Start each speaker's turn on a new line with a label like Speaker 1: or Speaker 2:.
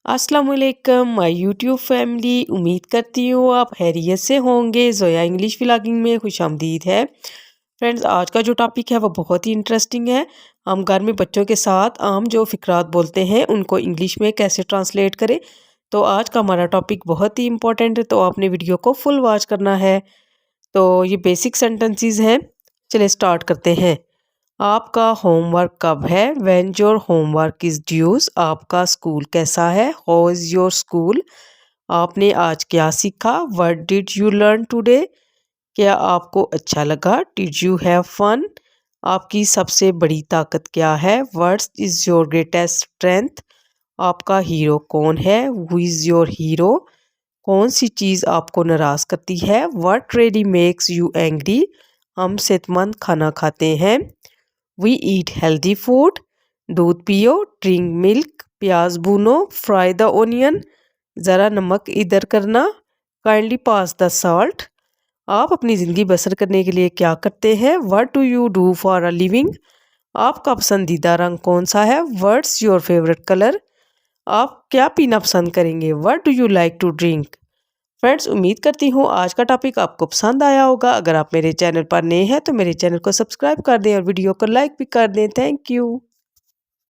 Speaker 1: अस्सलाम वालेकुम my YouTube family. उम्मीद करती हूँ आप खैरियत से होंगे। ज़ोया इंग्लिश व्लॉगिंग में खुशामदीद है। फ्रेंड्स, आज का जो टॉपिक है वो बहुत ही इंटरेस्टिंग है। हम घर में बच्चों के साथ आम जो फ़िक्रात बोलते हैं उनको इंग्लिश में कैसे ट्रांसलेट करें। तो आज का हमारा टॉपिक बहुत ही इंपॉर्टेंट है, तो आपने वीडियो को फुल वॉच करना है। तो ये बेसिक सेंटेंसेस हैं। चलिए स्टार्ट करते हैं। आपका होमवर्क कब है? When your homework is dues. आपका स्कूल कैसा है? How is your school. आपने आज क्या सीखा? What did you learn today. क्या आपको अच्छा लगा? Did you have fun. आपकी सबसे बड़ी ताकत क्या है? What is your greatest strength. आपका हीरो कौन है? Who is your hero. कौन सी चीज़ आपको नाराज करती है? What really makes you angry. हम सेहतमंद खाना खाते हैं। We eat healthy food. दूध पियो। Drink milk. प्याज भूनो। Fry the onion. ज़रा नमक इधर करना। Kindly pass the salt. आप अपनी ज़िंदगी बसर करने के लिए क्या करते हैं? What do you do for a living. आपका पसंदीदा रंग कौन सा है? What's your favourite colour. आप क्या पीना पसंद करेंगे? What do you like to drink. Friends, उम्मीद करती हूँ आज का टॉपिक आपको पसंद आया होगा। अगर आप मेरे चैनल पर नए हैं तो मेरे चैनल को सब्सक्राइब कर दें और वीडियो को लाइक भी कर दें। Thank you.